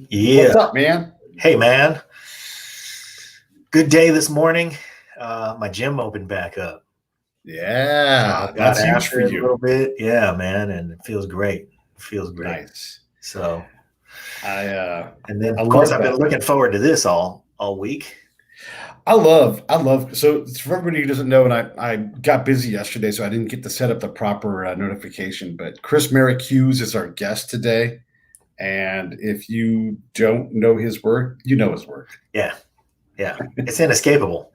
Yeah. What's up, man? Hey, man. Good day this morning. My gym opened back up. So I Yeah, got that's huge for after it a little you. bit. Yeah, man. And it feels great. It feels great. Nice. So, I uh and then I of course love I've been that. looking forward to this all week. I love so for everybody who doesn't know, and I got busy yesterday, so I didn't get to set up the proper notification. But Chris Merrick Hughes is our guest today, and if you don't know his work, you know his work. Yeah. Yeah. It's inescapable.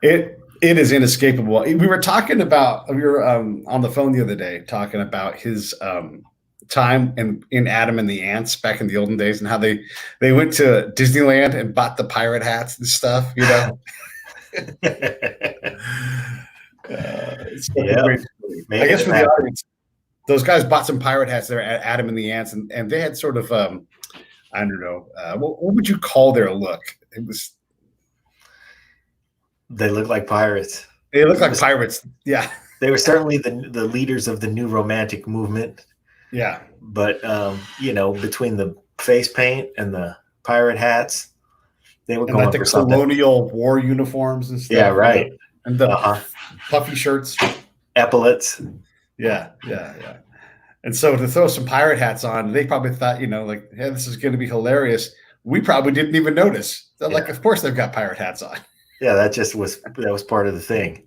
It is inescapable. We were talking about we were on the phone the other day talking about his time in Adam and the Ants back in the olden days and how they went to Disneyland and bought the pirate hats and stuff. It's such a Yeah. great story. I Making guess it for the happen. audience, those guys bought some pirate hats there at Adam and the Ants, and they had sort of I don't know what would you call their look? It was They look like pirates. they looked like pirates. Yeah, They were certainly the leaders of the new romantic movement. yeah. But between the face paint and the pirate hats, they were And like going the for something. colonial war uniforms and Yeah, stuff, right. and the Uh-huh. puffy shirts. Epaulets. Yeah. And so to throw some pirate hats on, they probably thought, like, hey, this is going to be hilarious. We probably didn't even notice. They're like, of course they've got pirate hats on. Yeah, that was part of the thing.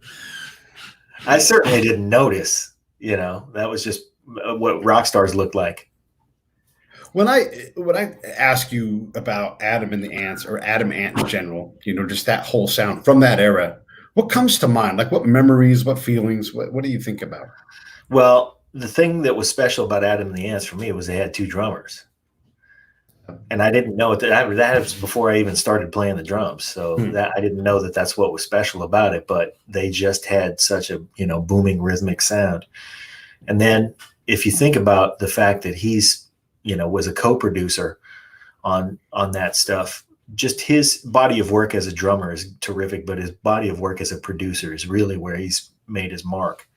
I certainly didn't notice. That was just what rock stars looked like. When I ask you about Adam and the Ants or Adam Ant in general, just that whole sound from that era, what comes to mind? Like what memories, what feelings, what do you think about? Well, the thing that was special about Adam and the Ants for me was they had two drummers. And I didn't know that was before I even started playing the drums. So that I didn't know that that's what was special about it, but they just had such a, booming rhythmic sound. And then if you think about the fact that he's, was a co-producer on that stuff, just his body of work as a drummer is terrific, but his body of work as a producer is really where he's made his mark.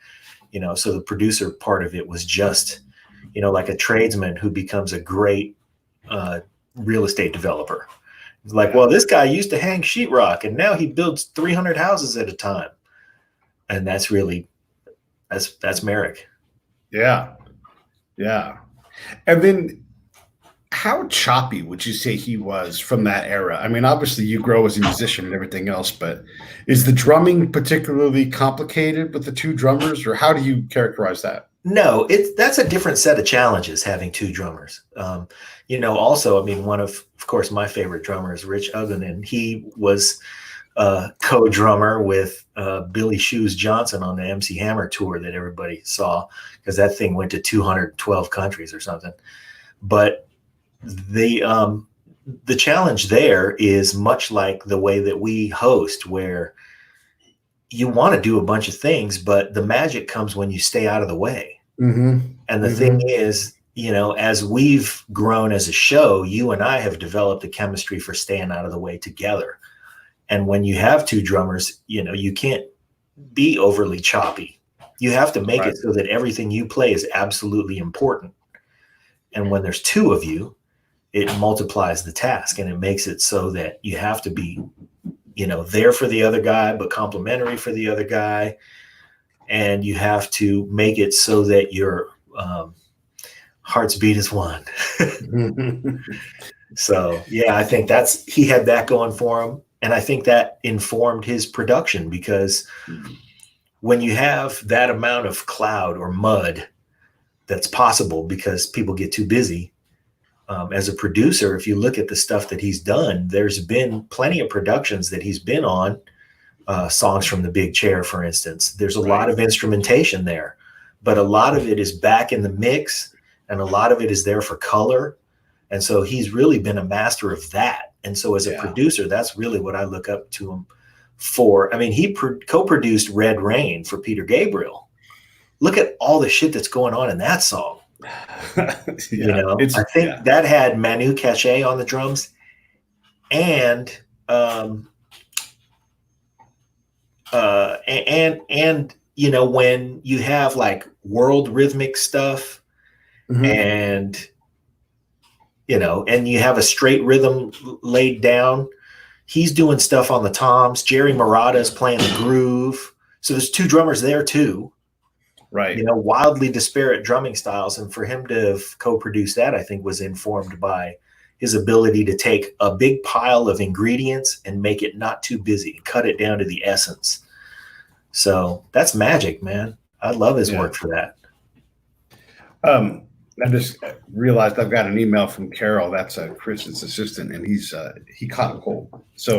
So the producer part of it was just, like a tradesman who becomes a great real estate developer. Like, well, this guy used to hang sheetrock and now he builds 300 houses at a time. And that's Merrick. Yeah. And then how choppy would you say he was from that era? I mean, obviously you grow as a musician and everything else, but is the drumming particularly complicated with the two drummers, or how do you characterize that? No, that's a different set of challenges having two drummers. Also, I mean, one of course, my favorite drummer is Rich Uggan, and he was co-drummer with Billy Shoes Johnson on the MC Hammer tour that everybody saw, because that thing went to 212 countries or something. But the challenge there is much like the way that we host, where you want to do a bunch of things, but the magic comes when you stay out of the way. Mm-hmm. And the thing is, as we've grown as a show, you and I have developed a chemistry for staying out of the way together. And when you have two drummers, you can't be overly choppy. You have to make it so that everything you play is absolutely important. And when there's two of you, it multiplies the task, and it makes it so that you have to be, there for the other guy, but complimentary for the other guy. And you have to make it so that your hearts beat as one. So, yeah, I think he had that going for him. And I think that informed his production, because when you have that amount of cloud or mud that's possible because people get too busy, as a producer, if you look at the stuff that he's done, there's been plenty of productions that he's been on, songs from The Big Chair, for instance. There's a lot of instrumentation there, but a lot of it is back in the mix, and a lot of it is there for color. And so he's really been a master of that. And so as a producer, that's really what I look up to him for. I mean, he co-produced Red Rain for Peter Gabriel. Look at all the shit that's going on in that song. I think that had Manu Katché on the drums, and when you have like world rhythmic stuff, and and you have a straight rhythm laid down. He's doing stuff on the toms. Jerry Murata is playing the groove. So there's two drummers there too. Right. Wildly disparate drumming styles. And for him to have co-produced that, I think was informed by his ability to take a big pile of ingredients and make it not too busy, cut it down to the essence. So that's magic, man. I love his work for that. I just realized I've got an email from Carol. That's Chris's assistant, and he caught a cold. So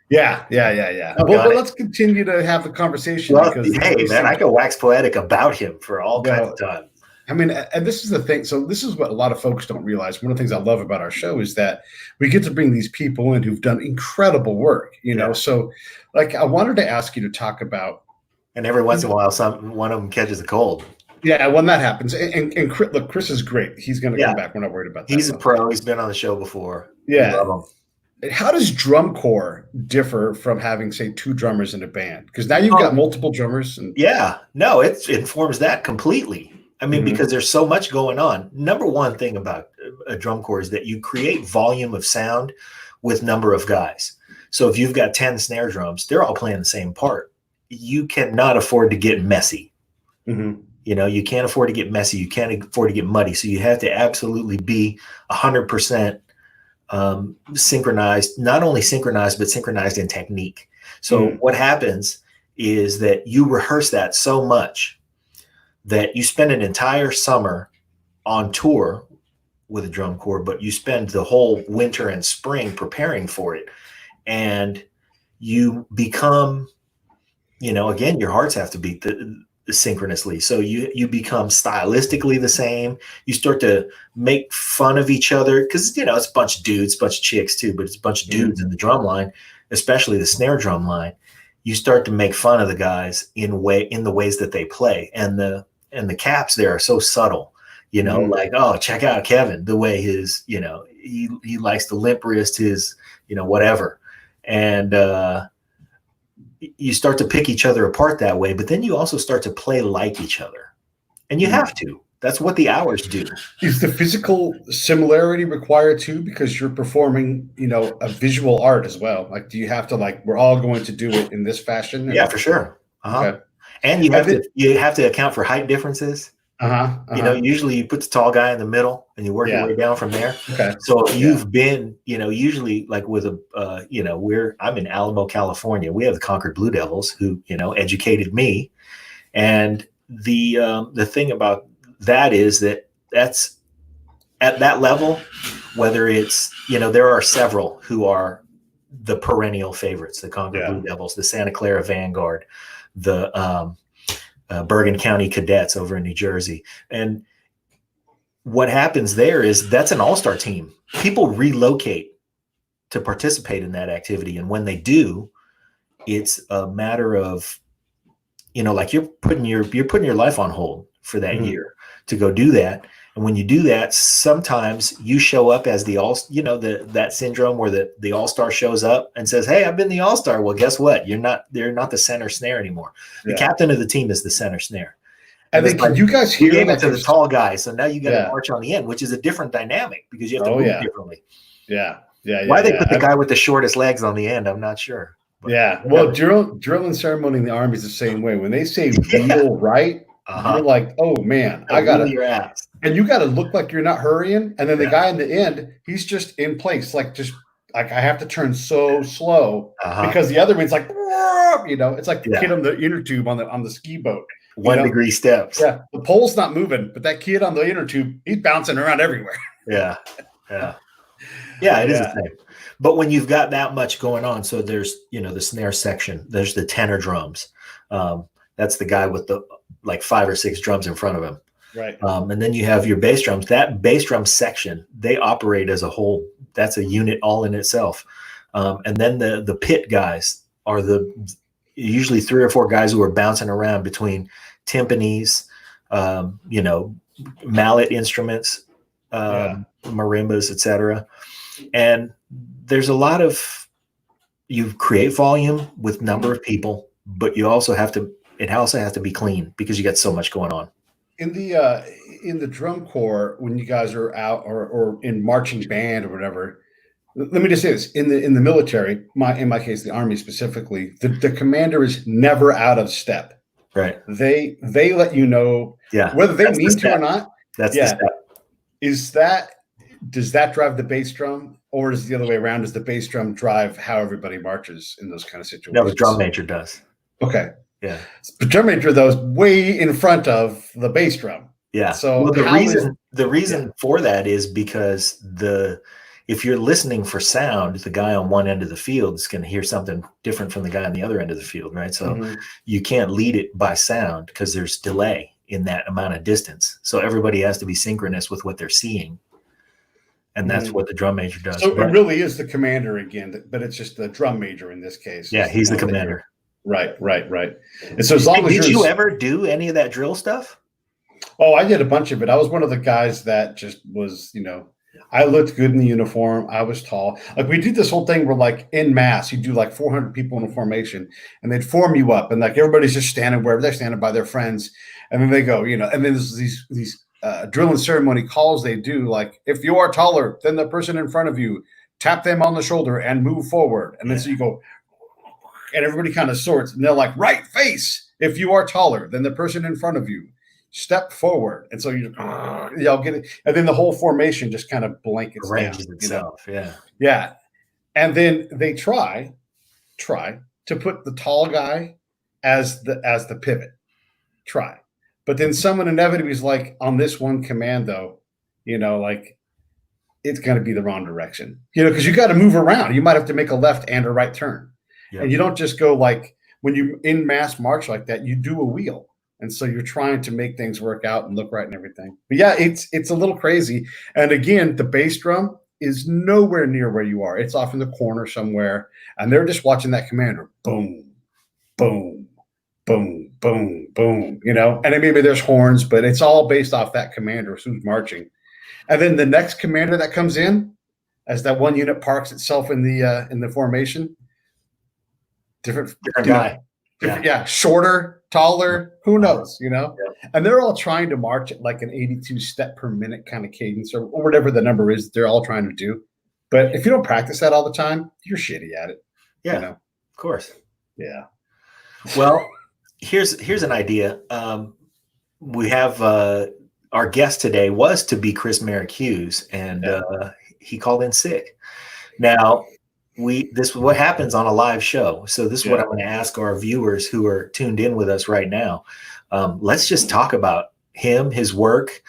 yeah. Well, let's continue to have the conversation. Well, hey, man, I could wax poetic about him for all kinds of time. I mean, and this is the thing. So this is what a lot of folks don't realize. One of the things I love about our show is that we get to bring these people in who've done incredible work, So like, I wanted to ask you to talk about. And every once in a while, one of them catches a cold. Yeah, when that happens. And look, Chris is great. He's going to come back. We're not worried about that. He's a pro. He's been on the show before. Yeah. We love him. How does drum corps differ from having, say, two drummers in a band? Because now you've got multiple drummers. No, it informs that completely. I mean, because there's so much going on. Number one thing about a drum corps is that you create volume of sound with number of guys. So if you've got 10 snare drums, they're all playing the same part. You cannot afford to get messy. You can't afford to get messy. You can't afford to get muddy. So you have to absolutely be 100% synchronized, not only synchronized, but synchronized in technique. So what happens is that you rehearse that so much that you spend an entire summer on tour with a drum corps, but you spend the whole winter and spring preparing for it. And you become, again, your hearts have to beat synchronously. So you become stylistically the same. You start to make fun of each other because, it's a bunch of dudes, a bunch of chicks too, but it's a bunch of dudes in the drum line, especially the snare drum line. You start to make fun of the guys in the ways that they play. And the caps there are so subtle, like, oh, check out Kevin, the way his, he likes to limp wrist his, whatever. And you start to pick each other apart that way, but then you also start to play like each other. And you have to. That's what the hours do. Is the physical similarity required too? Because you're performing, a visual art as well. Like, do you have to we're all going to do it in this fashion? Yeah, for sure. Okay. And you have to account for height differences. Usually you put the tall guy in the middle and you work your way down from there. Okay. So you've been, usually like with I'm in Alamo, California. We have the Concord Blue Devils who, educated me. And the thing about that is that's at that level, whether it's, there are several who are the perennial favorites, the Concord Blue Devils, the Santa Clara Vanguard, the Bergen County Cadets over in New Jersey. And what happens there is that's an all-star team. People relocate to participate in that activity. And when they do, it's a matter of, like you're putting your life on hold for that year to go do that. And when you do that, sometimes you show up as the that syndrome where the all-star shows up and says, hey, I've been the all-star. Well, guess what? They're not the center snare anymore. The captain of the team is the center snare. And then you guys hear gave it to the tall guy. So now you got to march on the end, which is a different dynamic because you have to move differently. Yeah. Why they put the guy with the shortest legs on the end, I'm not sure. But, well, drill and ceremony in the Army is the same way. When they say wheel right, you're like, oh man, I got it. Your ass. And you got to look like you're not hurrying. And then the guy in the end, he's just in place. Like I have to turn so slow because the other one's like, it's like the kid on the inner tube on the ski boat. 1 degree steps. Yeah. The pole's not moving, but that kid on the inner tube, he's bouncing around everywhere. Yeah. It is the same. But when you've got that much going on, so there's, the snare section, there's the tenor drums. That's the guy with the 5 or 6 drums in front of him. Right. And then you have your bass drums. That bass drum section, they operate as a whole. That's a unit all in itself. And then the pit guys are usually 3 or 4 guys who are bouncing around between timpanis, mallet instruments, marimbas, etc. And there's a lot of, you create volume with number of people, but it also has to be clean because you got so much going on. In the in the drum corps, when you guys are out or in marching band or whatever, let me just say this: in the military, in my case, the Army specifically, the commander is never out of step. Right. They let you know whether they That's the mean to or step. not. That's the step. Does that drive the bass drum, or is it the other way around? Does the bass drum drive how everybody marches in those kind of situations? No, the drum major does. Okay. Yeah. The drum major, though, is way in front of the bass drum. Yeah. So well, the reason for that is because if you're listening for sound, the guy on one end of the field is going to hear something different from the guy on the other end of the field, right? So you can't lead it by sound because there's delay in that amount of distance. So everybody has to be synchronous with what they're seeing. And that's what the drum major does. So it really is the commander again, but it's just the drum major in this case. Yeah, he's the commander. Right. And so as long as did you ever do any of that drill stuff? Oh, I did a bunch of it. I was one of the guys that just was, I looked good in the uniform. I was tall. Like we did this whole thing where like in mass, you do like 400 people in a formation and they'd form you up and like everybody's just standing wherever they're standing by their friends. And then they go, and then there's these drill and ceremony calls they do. Like if you are taller than the person in front of you, tap them on the shoulder and move forward. And then so you go, and everybody kind of sorts and they're like, right face. If you are taller than the person in front of you, step forward. And so y'all get it. And then the whole formation just kind of blankets arranges down, itself. Yeah. And then they try to put the tall guy as the pivot. Try. But then someone inevitably is like, on this one command, though, like it's going to be the wrong direction, because you got to move around. You might have to make a left and a right turn. Yep. And you don't just go like when you in mass march like that, you do a wheel. And so you're trying to make things work out and look right and everything. But yeah, it's a little crazy. And again, the bass drum is nowhere near where you are. It's off in the corner somewhere. And they're just watching that commander. Boom, boom, boom, boom, boom, and then maybe there's horns, but it's all based off that commander who's marching. And then the next commander that comes in, as that one unit parks itself in the formation, different guy. Shorter, taller, who knows, And they're all trying to march at like an 82 step per minute kind of cadence or whatever the number is they're all trying to do. But if you don't practice that all the time, you're shitty at it. Yeah, of course. Yeah. Well, here's an idea. We have our guest today was to be Chirs Merrick Hughes, and he called in sick. Now, this is what happens on a live show. So this is what I'm going to ask our viewers who are tuned in with us right now. Let's just talk about him, his work,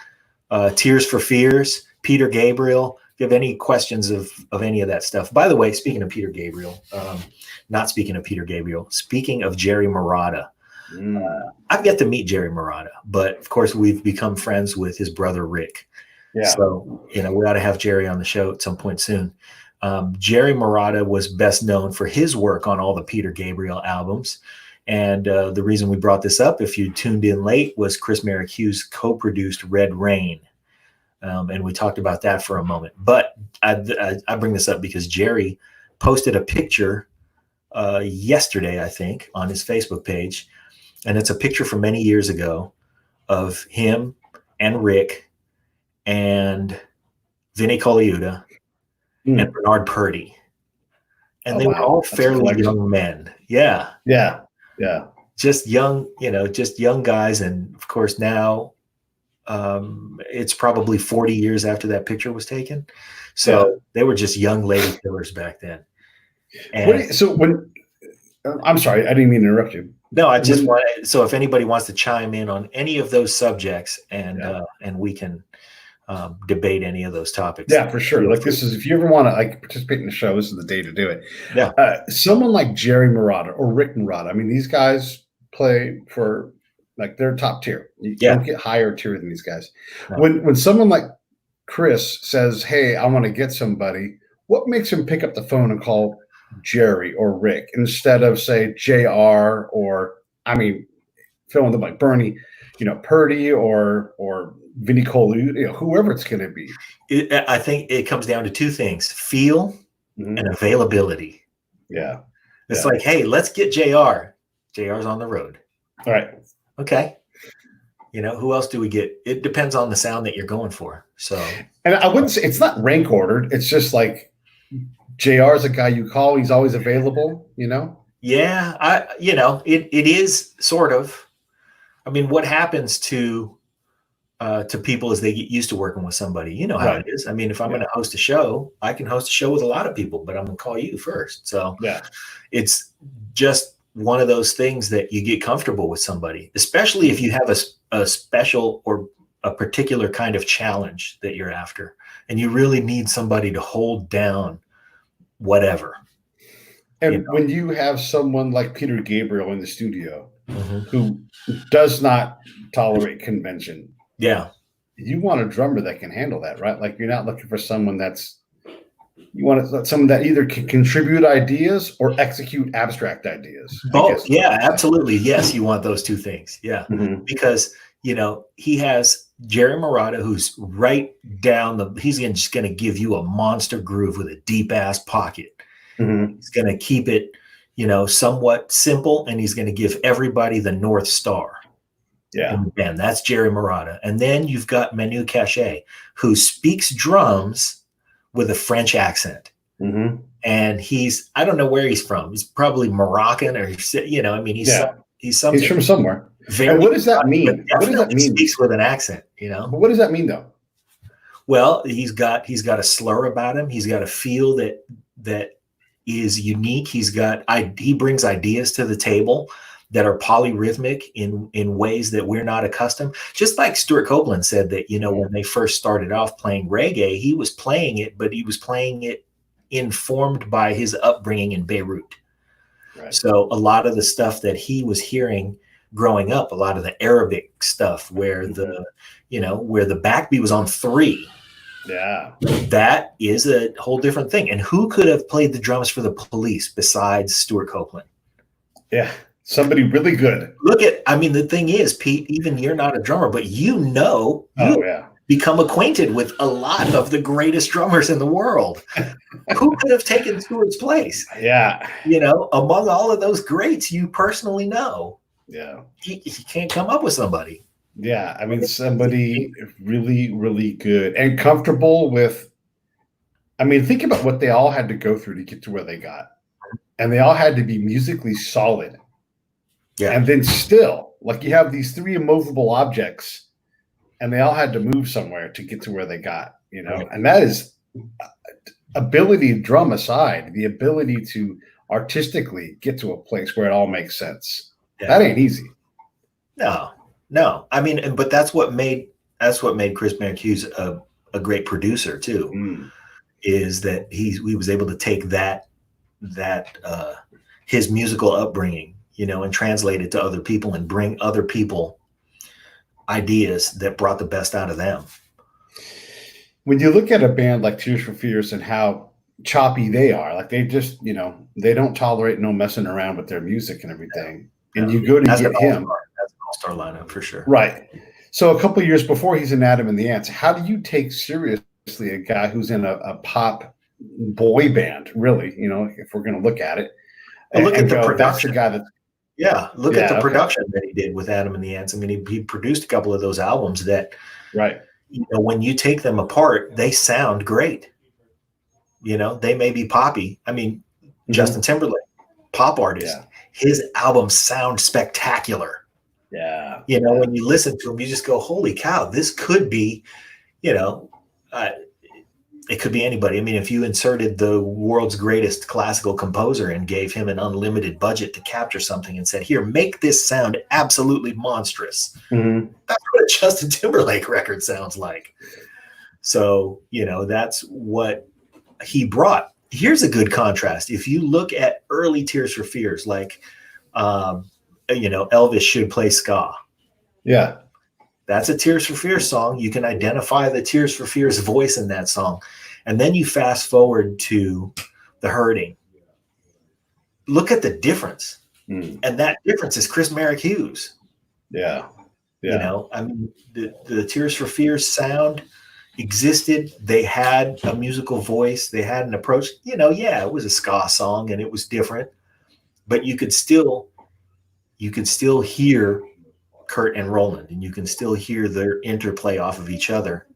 Tears for Fears, Peter Gabriel. If you have any questions of any of that stuff. By the way, speaking of Peter Gabriel, not speaking of Peter Gabriel, speaking of Jerry Marotta, I've yet to meet Jerry Marotta, but of course we've become friends with his brother Rick. Yeah. So, we ought to have Jerry on the show at some point soon. Jerry Marotta was best known for his work on all the Peter Gabriel albums. And the reason we brought this up, if you tuned in late, was Chirs Merrick Hughes co-produced Red Rain. And we talked about that for a moment. But I bring this up because Jerry posted a picture yesterday, I think, on his Facebook page. And it's a picture from many years ago of him and Rick and Vinnie Colaiuta and Bernard Purdy. And they were all fairly young men. Yeah. Just young, just young guys. And of course now it's probably 40 years after that picture was taken. So they were just young lady killers back then. And I'm sorry, I didn't mean to interrupt you. No, I just want to, so if anybody wants to chime in on any of those subjects and we can debate any of those topics. Yeah, for sure. Like this is, if you ever want to participate in the show, this is the day to do it. Yeah. Someone like Jerry Marotta or Rick Marotta. I mean, these guys play for they're top tier. You don't get higher tier than these guys. No. When someone like Chris says, "Hey, I want to get somebody," what makes him pick up the phone and call Jerry or Rick instead of say JR or fill in the like Bernie, Purdy or Vinnie Colaiuta, whoever it's going to be. I think it comes down to two things: feel and availability. Yeah, it's like, hey, let's get JR. JR's on the road. All right. Okay. who else do we get? It depends on the sound that you're going for. So, and I wouldn't say it's not rank ordered. It's just like JR is a guy you call. He's always available, Yeah, it is sort of. I mean, what happens to people as they get used to working with somebody? You know how Right. it is. I mean, if I'm going to host a show, I can host a show with a lot of people, but I'm going to call you first. So Yeah. it's just one of those things that you get comfortable with somebody, especially if you have a special or a particular kind of challenge that you're after, and you really need somebody to hold down whatever. And when you have someone like Peter Gabriel in the studio Mm-hmm. who does not tolerate convention, yeah, you want a drummer that can handle that, right? Like you're not looking for someone you want someone that either can contribute ideas or execute abstract ideas. Both. Yeah, absolutely. Yes, you want those two things. Yeah, because he has Jerry Marotta, who's right down he's just going to give you a monster groove with a deep ass pocket. He's going to keep it, somewhat simple, and he's going to give everybody the North Star. Yeah. And that's Jerry Marotta. And then you've got Manu Cachet, who speaks drums with a French accent. And I don't know where he's from. He's probably Moroccan, or he's from somewhere. And what does that mean? What does that mean? Speaks with an accent, But what does that mean, though? Well, he's got a slur about him. He's got a feel that is unique. He brings ideas to the table that are polyrhythmic in ways that we're not accustomed. Just like Stuart Copeland said that, when they first started off playing reggae, he was playing it, but he was playing it informed by his upbringing in Beirut. Right. So a lot of the stuff that he was hearing growing up, a lot of the Arabic stuff where the backbeat was on 3. Yeah. That is a whole different thing. And who could have played the drums for the Police besides Stuart Copeland? Yeah. Somebody really good. The thing is, Pete, even you're not a drummer, but become acquainted with a lot of the greatest drummers in the world. Who could have taken Stuart's place? Yeah. Among all of those greats you personally know. Yeah. You can't come up with somebody. Yeah. Somebody really, really good and comfortable with. Think about what they all had to go through to get to where they got. And they all had to be musically solid. Yeah. And then still, like you have these 3 immovable objects, and they all had to move somewhere to get to where they got, right. And that is ability to drum aside, the ability to artistically get to a place where it all makes sense. Yeah. That ain't easy. No. But that's what made Chirs Merrick Hughes a great producer too, is that he was able to take that his musical upbringing, and translate it to other people and bring other people ideas that brought the best out of them. When you look at a band like Tears for Fears and how choppy they are, like they just, they don't tolerate no messing around with their music and everything. Yeah. And you go to get him. That's an all-star lineup for sure. Right. So a couple of years before he's in Adam and the Ants, how do you take seriously a guy who's in a pop boy band, really, if we're going to look at it? And look at the production. That's the guy that. Yeah, look at the production that he did with Adam and the Ants. He produced a couple of those albums that, right. When you take them apart, they sound great. They may be poppy. Justin Timberlake, pop artist, his albums sound spectacular. Yeah. When you listen to him, you just go, holy cow, this could be, it could be anybody. If you inserted the world's greatest classical composer and gave him an unlimited budget to capture something and said, here, make this sound absolutely monstrous. That's what a Justin Timberlake record sounds like. So, that's what he brought. Here's a good contrast. If you look at early Tears for Fears, like, Elvis Should Play Ska. Yeah. That's a Tears for Fears song. You can identify the Tears for Fears voice in that song. And then you fast forward to The Hurting. Look at the difference. And that difference is Chirs Merrick Hughes. Yeah. The Tears for Fears sound existed. They had a musical voice. They had an approach. It was a ska song and it was different. But you could still hear Kurt and Roland, and you can still hear their interplay off of each other.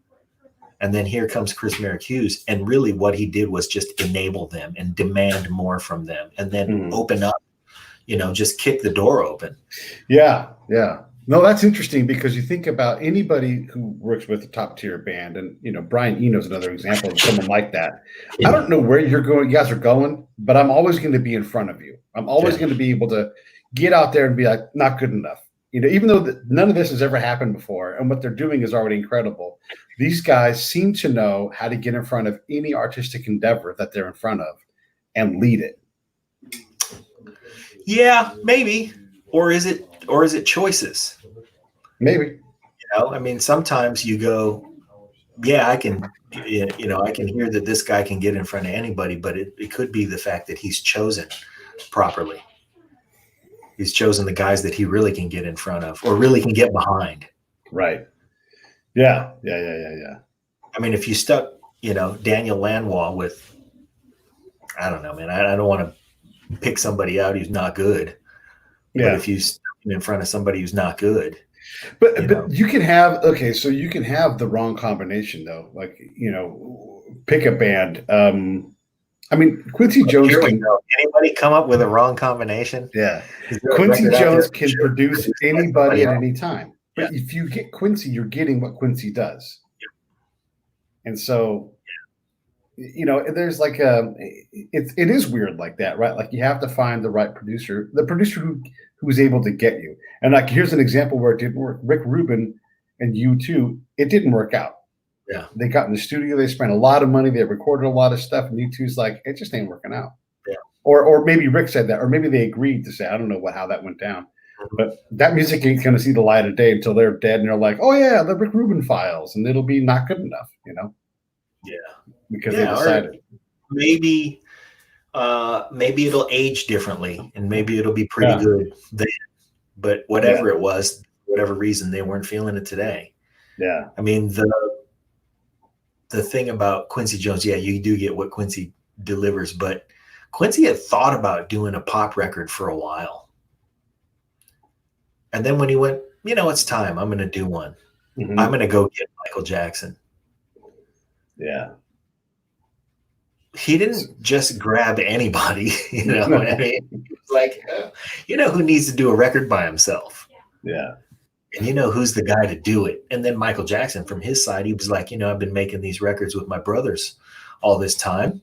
And then here comes Chirs Merrick Hughes, and really what he did was just enable them and demand more from them, and then open up, just kick the door open. Yeah. No, that's interesting because you think about anybody who works with a top tier band, and Brian Eno is another example of someone like that. I don't know where you guys are going, but I'm always going to be in front of you. I'm always going to be able to get out there and be like, not good enough. Even though none of this has ever happened before, and what they're doing is already incredible, these guys seem to know how to get in front of any artistic endeavor that they're in front of and lead it. Yeah, maybe. Or is it choices? Maybe. I mean, sometimes you go, yeah, I can hear that this guy can get in front of anybody, but it could be the fact that he's chosen properly. He's chosen the guys that he really can get in front of or really can get behind. Right. Yeah. I mean, if you stuck, Daniel Lanois with, I don't know, man, I don't want to pick somebody out who's not good. Yeah. But if you stuck him in front of somebody who's not good. But you can have, so you can have the wrong combination though. Like, pick a band. I mean, Quincy Jones can. Anybody come up with a wrong combination? Yeah. Quincy Jones can produce anybody at any time. But if you get Quincy, you're getting what Quincy does. Yeah. And so, there's like it is weird like that, right? Like you have to find the right producer, the producer who's able to get you. And like, here's an example where it didn't work. Rick Rubin and U2, it didn't work out. Yeah. They got in the studio, they spent a lot of money, they recorded a lot of stuff, and U2's like, it just ain't working out. Yeah. Or maybe Rick said that, or maybe they agreed to say, I don't know how that went down. But that music ain't going to see the light of day until they're dead, and they're like, oh yeah, the Rick Rubin files, and it'll be not good enough, Yeah. Because they decided. Maybe it'll age differently, and maybe it'll be pretty good then. But whatever it was, whatever reason, they weren't feeling it today. Yeah. I mean, the thing about Quincy Jones, you do get what Quincy delivers, but Quincy had thought about doing a pop record for a while. And then when he went, it's time, I'm going to do one. Mm-hmm. I'm going to go get Michael Jackson. Yeah. He didn't just grab anybody, what I mean? Like, who needs to do a record by himself? Yeah. And who's the guy to do it? And then Michael Jackson, from his side, he was like, I've been making these records with my brothers all this time.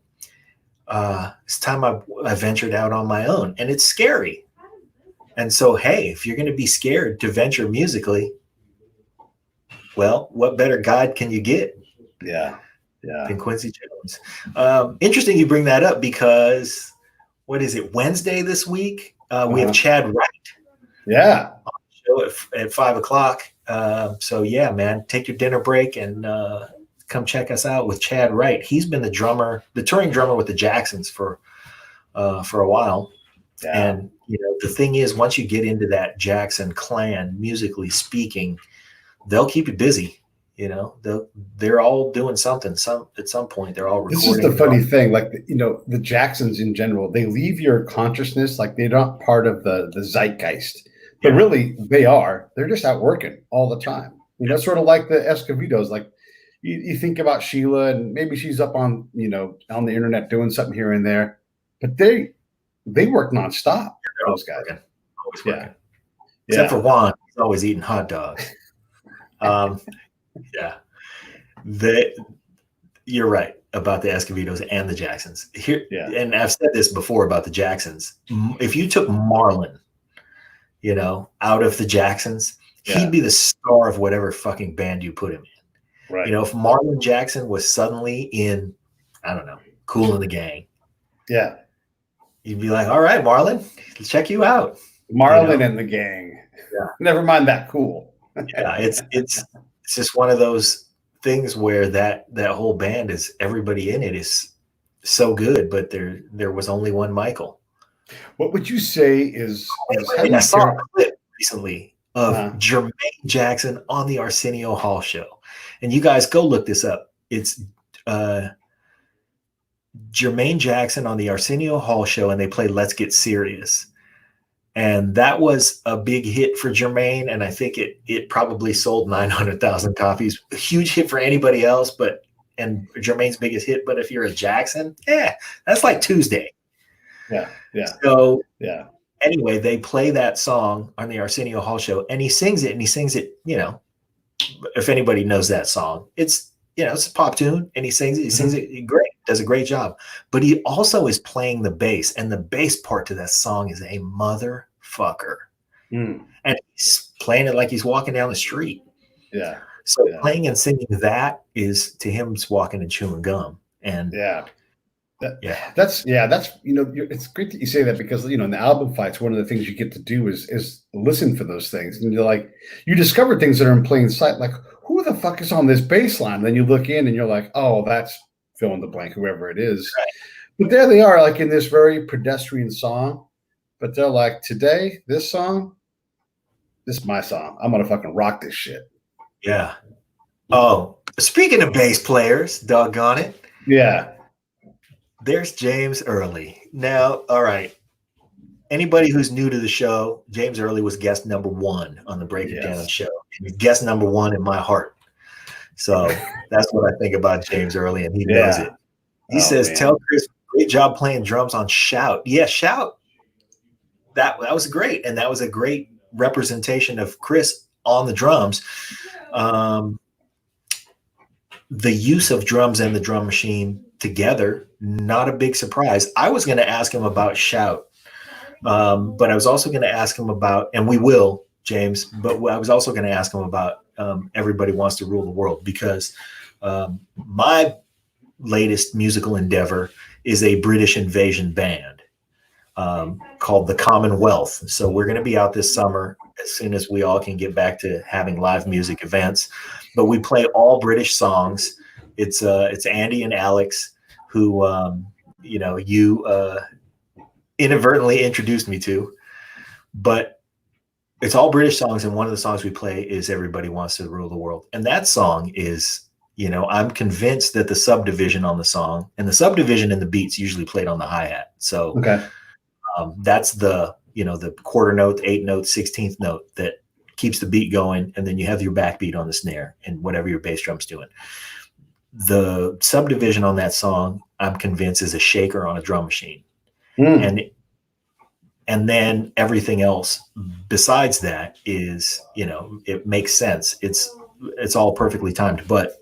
It's time I ventured out on my own, and it's scary. And so, hey, if you're going to be scared to venture musically, well, what better guide can you get? Yeah. Than Quincy Jones. Interesting you bring that up because, what is it, Wednesday this week? We have Chad Wright. Yeah. At 5:00. So yeah, man, take your dinner break and come check us out with Chad Wright. He's been the touring drummer with the Jacksons for a while. Yeah. And the thing is, once you get into that Jackson clan, musically speaking, they'll keep you busy. They're all doing something. At some point, they're all recording. This is the funny thing, like the Jacksons in general, they leave your consciousness, like they're not part of the zeitgeist. But really, they are. They're just out working all the time. Sort of like the Escovedos. Like you think about Sheila, and maybe she's up on on the internet doing something here and there, but they work nonstop. Those guys, always working. Except for Juan, he's always eating hot dogs. You're right about the Escovedos and the Jacksons. And I've said this before about the Jacksons. If you took Marlon, out of the Jacksons, he'd be the star of whatever fucking band you put him in. Right. If Marlon Jackson was suddenly in, I don't know, Kool and the Gang. Yeah. You'd be like, all right, Marlon, let's check you out. Marlon and the Gang. Yeah. Never mind that Kool. It's just one of those things where that whole band is, everybody in it is so good, but there was only one Michael. What would you say is I saw a clip recently of Jermaine Jackson on the Arsenio Hall show. And you guys go look this up. It's Jermaine Jackson on the Arsenio Hall show, and they play Let's Get Serious. And that was a big hit for Jermaine, and I think it probably sold 900,000 copies. A huge hit for anybody else, and Jermaine's biggest hit. But if you're a Jackson, that's like Tuesday. Yeah. So yeah. Anyway, they play that song on the Arsenio Hall show, and he sings it, if anybody knows that song, it's a pop tune, and he sings it great, does a great job. But he also is playing the bass, and the bass part to that song is a motherfucker. And he's playing it like he's walking down the street. Yeah. So playing and singing that is to him just walking and chewing gum. And that's it's great that you say that, because in the album fights, one of the things you get to do is listen for those things, and you discover things that are in plain sight, like who the fuck is on this bass line? Then you look in and you're like, oh, that's fill in the blank, whoever it is. Right. But there they are, like in this very pedestrian song, but they're like, today, this song, this is my song. I'm gonna fucking rock this shit. Yeah. Oh, speaking of bass players, doggone it. Yeah. There's James Early. Now, all right. Anybody who's new to the show, James Early was guest number 1 on the Break It Down show. He's guest number 1 in my heart. So that's what I think about James Early, and he knows it. He says, tell Chris, great job playing drums on Shout. Yeah, Shout. That was great. And that was a great representation of Chris on the drums. The use of drums and the drum machine together, not a big surprise. I was going to ask him about Shout, but I was also going to ask him about, and we will, James, but I was also going to ask him about Everybody Wants to Rule the World, because my latest musical endeavor is a British invasion band called the Commonwealth. So we're going to be out this summer as soon as we all can get back to having live music events. But we play all British songs. It's Andy and Alex, who you inadvertently introduced me to. But it's all British songs, and one of the songs we play is Everybody Wants to Rule the World. And that song is, I'm convinced that the subdivision on the song, and the subdivision and the beats usually played on the hi-hat. So that's the quarter note, the 8th note, 16th note that keeps the beat going, and then you have your backbeat on the snare and whatever your bass drum's doing. The subdivision on that song, I'm convinced, is a shaker on a drum machine. And then everything else besides that is, it makes sense. It's all perfectly timed. But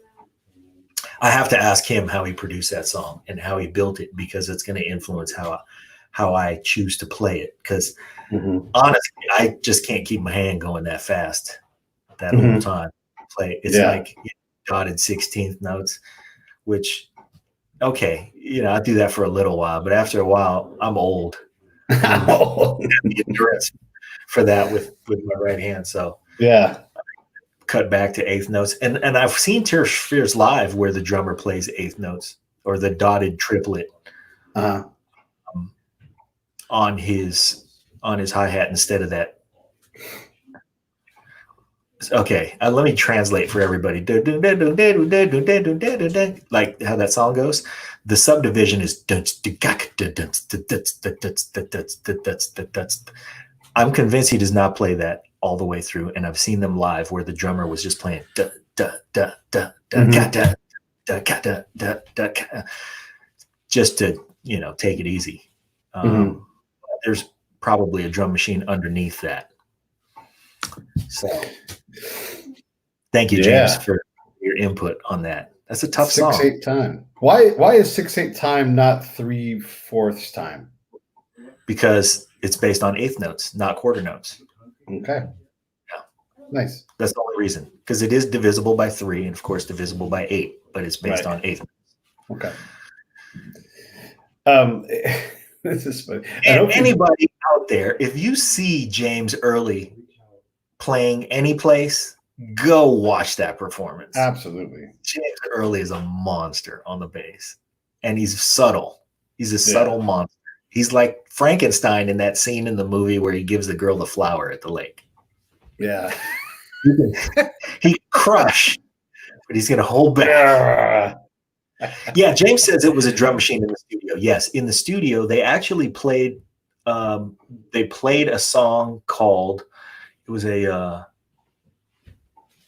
I have to ask him how he produced that song and how he built it, because it's going to influence how I choose to play it. Because honestly, I just can't keep my hand going that fast that whole time. Play it's like dotted 16th notes, which I do that for a little while, but after a while, I'm old. I have the endurance for that with my right hand. So cut back to 8th notes, and I've seen Chirs live where the drummer plays 8th notes or the dotted triplet on his hi-hat instead of that. Okay, let me translate for everybody. Like how that song goes. The subdivision is. I'm convinced he does not play that all the way through, and I've seen them live where the drummer was just playing just to take it easy. There's probably a drum machine underneath that. So thank you, James, for your input on that. That's a tough song. 6/8 time. Why is 6/8 time not 3/4 time? Because it's based on 8th notes, not quarter notes. Okay. Yeah. Nice. That's the only reason. Because it is divisible by 3 and of course divisible by 8, but it's based on 8th notes. Okay. This is funny. And anybody out there, if you see James Early playing any place, go watch that performance. Absolutely. James Early is a monster on the bass, and he's subtle. He's a subtle monster. He's like Frankenstein in that scene in the movie where he gives the girl the flower at the lake. Yeah. He crush, but he's going to hold back. Yeah, James says it was a drum machine in the studio. Yes, in the studio, they actually played they played a song called, it was a,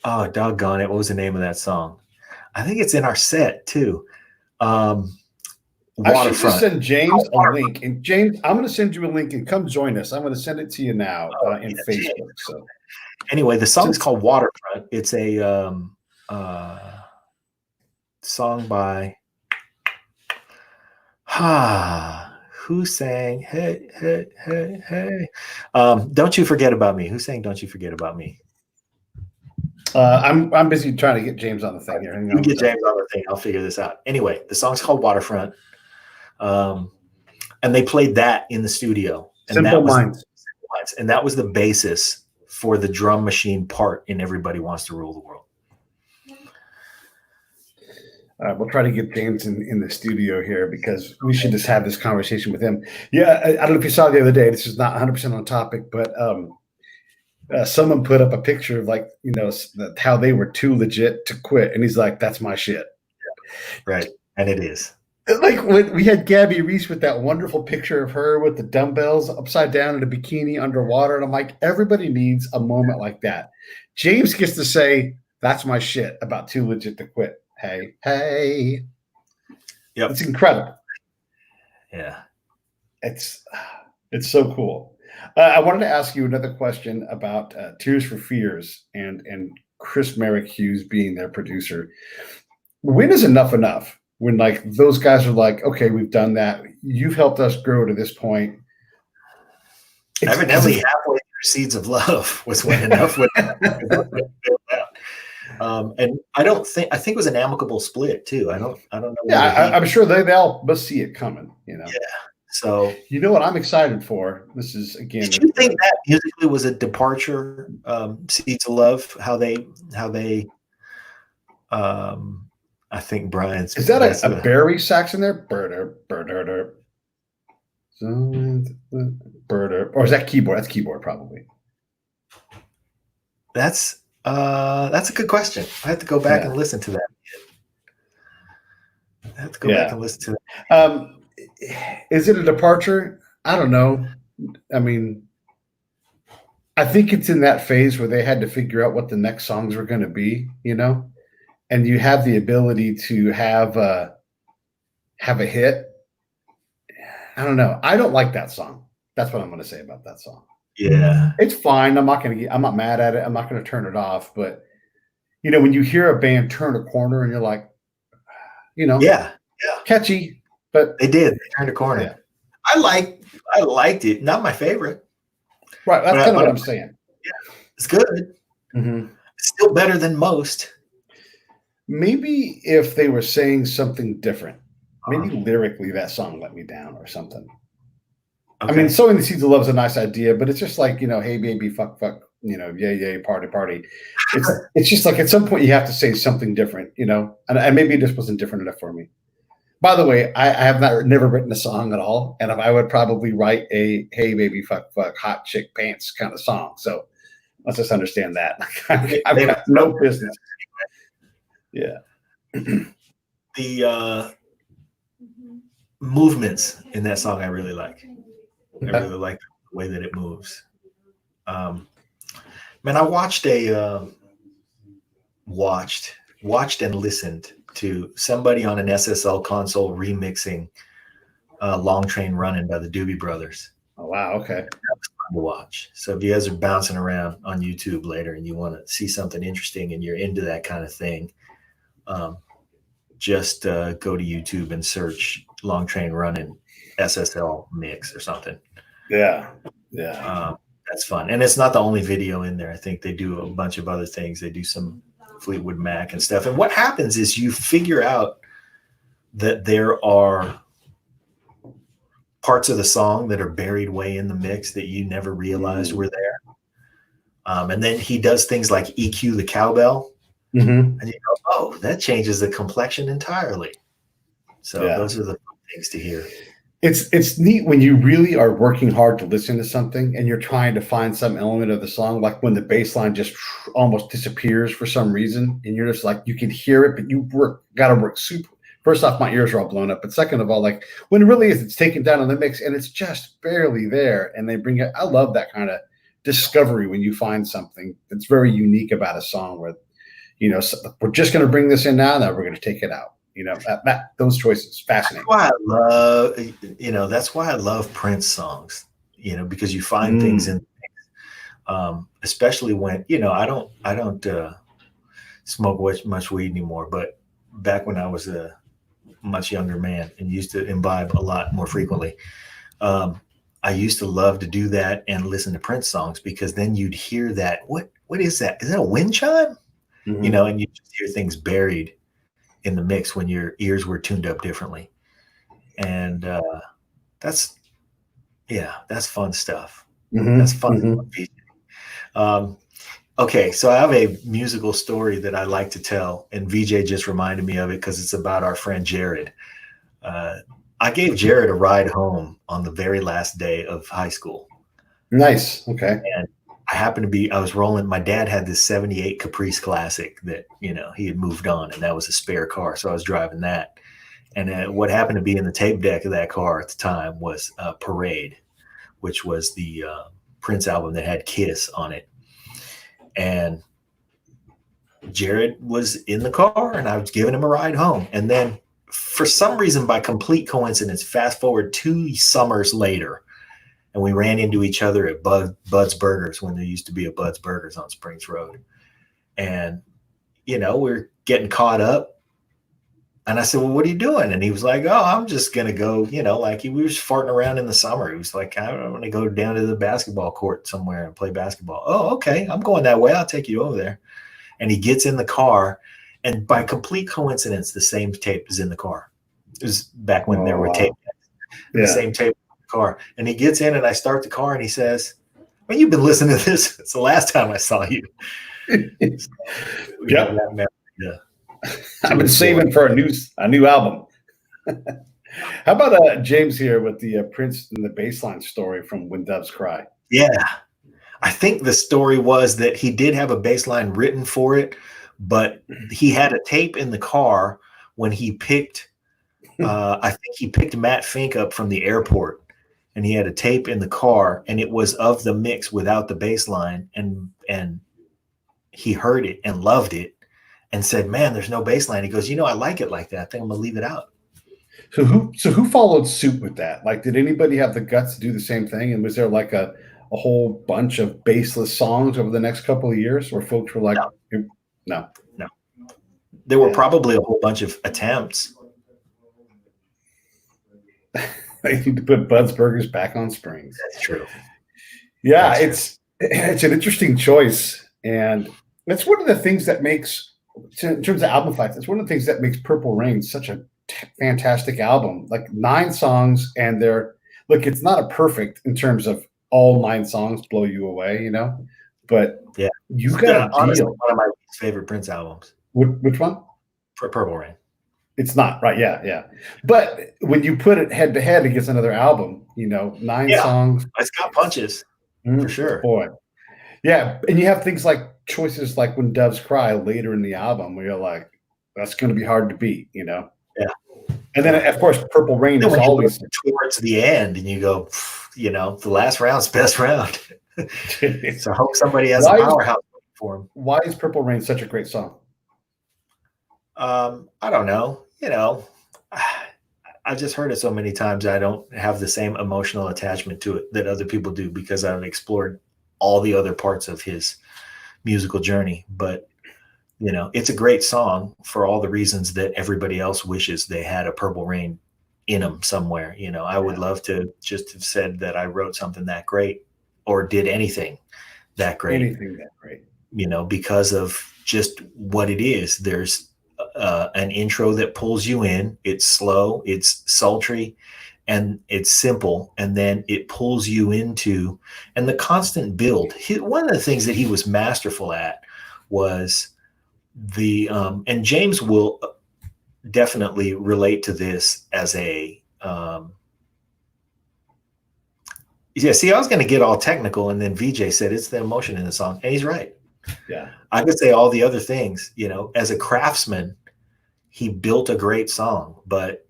oh, doggone it. What was the name of that song? I think it's in our set too. I should just send James a Waterfront. link. And James, I'm going to send you a link and come join us. I'm going to send it to you now in Yeah, Facebook. James. So anyway, the song is called Waterfront. It's a song by who sang Hey, hey, hey, hey. Don't You Forget About Me. Who sang Don't You Forget About Me? I'm busy trying to get James on the thing here. You get James on the thing. I'll figure this out. Anyway, the song's called Waterfront. And they played that in the studio. And Simple Minds. And that was the basis for the drum machine part in Everybody Wants to Rule the World. We'll try to get James in the studio here because we should just have this conversation with him. Yeah, I don't know if you saw the other day. This is not 100% on topic, but someone put up a picture of like, you know, how they were too legit to quit. And he's like, that's my shit. Right. And it is. Like when we had Gabby Reese with that wonderful picture of her with the dumbbells upside down in a bikini underwater. And I'm like, everybody needs a moment like that. James gets to say, that's my shit about too legit to quit. Hey. Yep. It's incredible. Yeah. It's so cool. I wanted to ask you another question about Tears for Fears and Chirs Merrick Hughes being their producer. When is enough? When like those guys are like, okay, we've done that. You've helped us grow to this point. Evidently, halfway through Seeds of Love was when enough went and I think it was an amicable split too. I don't know. Yeah, I'm sure they all must see it coming, you know. Yeah. So you know what I'm excited for? This is again. Did you think that musically was a departure? Seeds of Love, how they I think Brian's is that a Barry sax in there? Birder. Or is that keyboard? That's keyboard probably. That's a good question. I have to go back and listen to that. I have to go back and listen to that. Is it a departure? I don't know. I mean, I think it's in that phase where they had to figure out what the next songs were going to be, you know, and you have the ability to have a hit. I don't know. I don't like that song. That's what I'm going to say about that song. Yeah, it's fine. I'm not mad at it. I'm not going to turn it off. But you know, when you hear a band turn a corner and you're like, you know, catchy, but they did. They turned a corner. Yeah. I liked it. Not my favorite. Right. That's kind of what I'm saying. Yeah, it's good. Mm-hmm. It's still better than most. Maybe if they were saying something different, maybe lyrically that song let me down or something. Okay. I mean, sowing the seeds of love is a nice idea, but it's just like, you know, hey baby, fuck, you know, yay, party. It's just like at some point you have to say something different, you know, and maybe it just wasn't different enough for me. By the way, I have never written a song at all, and I would probably write a hey baby, fuck, hot chick pants kind of song. So let's just understand that. I've got no business. Yeah. The movements in that song I really like. I really like the way that it moves. Man, I watched and listened to somebody on an SSL console remixing Long Train Running by the Doobie Brothers. Oh, wow. Okay. That was fun to watch. So if you guys are bouncing around on YouTube later and you want to see something interesting and you're into that kind of thing, just go to YouTube and search Long Train Running SSL mix or something. Yeah. That's fun. And it's not the only video in there. I think they do a bunch of other things. They do some Fleetwood Mac and stuff. And what happens is you figure out that there are parts of the song that are buried way in the mix that you never realized were there. And then he does things like EQ the cowbell. Mm-hmm. And you go, oh, that changes the complexion entirely. So those are the things to hear. It's neat when you really are working hard to listen to something and you're trying to find some element of the song, like when the bass line just almost disappears for some reason, and you're just like, you can hear it, but you got to work first off, my ears are all blown up. But second of all, like when it really is, it's taken down in the mix and it's just barely there. And they bring it. I love that kind of discovery when you find something that's very unique about a song where, we're just going to bring this in now we're going to take it out. Those choices, fascinating. That's why I love Prince songs, because you find things in, especially when, I don't smoke much weed anymore, but back when I was a much younger man and used to imbibe a lot more frequently, I used to love to do that and listen to Prince songs, because then you'd hear that, what is that? Is that a wind chime? Mm-hmm. And you just hear things buried in the mix when your ears were tuned up differently. And that's fun stuff. Mm-hmm. That's fun. Mm-hmm. Okay, so I have a musical story that I like to tell, and VJ just reminded me of it because it's about our friend Jared. I gave Jared a ride home on the very last day of high school. Nice. Okay. And I was rolling. My dad had this 78 Caprice Classic that, he had moved on, and that was a spare car. So I was driving that. And what happened to be in the tape deck of that car at the time was Parade, which was the Prince album that had Kiss on it. And Jared was in the car, and I was giving him a ride home. And then for some reason, by complete coincidence, fast forward 2 summers later, and we ran into each other at Bud's Burgers when there used to be a Bud's Burgers on Springs Road. And, we're getting caught up. And I said, well, what are you doing? And he was like, oh, I'm just going to go, we were just farting around in the summer. He was like, I'm going to go down to the basketball court somewhere and play basketball. Oh, okay. I'm going that way. I'll take you over there. And he gets in the car. And by complete coincidence, the same tape is in the car. It was back when there were tape. The same tape in the car. And he gets in, and I start the car, and he says, well, you've been listening to this. It's the last time I saw you. Yeah. I've been saving for a new album. How about James here with the Prince and the bassline story from When Doves Cry? Yeah. I think the story was that he did have a bass line written for it, but he had a tape in the car when he picked, I think he picked Matt Fink up from the airport, and he had a tape in the car, and it was of the mix without the bass line. And he heard it and loved it and said, man, there's no bass line. He goes, I like it like that. I think I'm going to leave it out. So who followed suit with that? Like, did anybody have the guts to do the same thing? And was there like a whole bunch of bassless songs over the next couple of years where folks were like, no. There were probably a whole bunch of attempts. They need to put Bud's Burgers back on Springs. That's true. Yeah, it's an interesting choice. And it's one of the things that makes, in terms of album fights, it's one of the things that makes Purple Rain such a fantastic album. Like 9 songs, and it's not a perfect in terms of all 9 songs blow you away, but yeah, you got honestly one of my favorite Prince albums. Which one? Purple Rain. It's not, right? Yeah. But when you put it head to head against another album, 9 songs. It's got punches, for sure. Boy. Yeah, and you have things like choices like When Doves Cry later in the album where you're like, that's going to be hard to beat, Yeah. And then, of course, Purple Rain is always towards the end, and you go, the last round's best round. So I hope somebody has a powerhouse for him. Why is Purple Rain such a great song? I don't know. I've just heard it so many times. I don't have the same emotional attachment to it that other people do, because I've explored all the other parts of his musical journey. But, it's a great song for all the reasons that everybody else wishes they had a Purple Rain in them somewhere. I would love to just have said that I wrote something that great or did anything that great. Because of just what it is. There's an intro that pulls you in. It's slow, it's sultry, and it's simple. And then it pulls you into, and the constant build. One of the things that he was masterful at was and James will definitely relate to this as a, see, I was going to get all technical, and then VJ said it's the emotion in the song, and he's right. Yeah. I could say all the other things, as a craftsman, he built a great song, but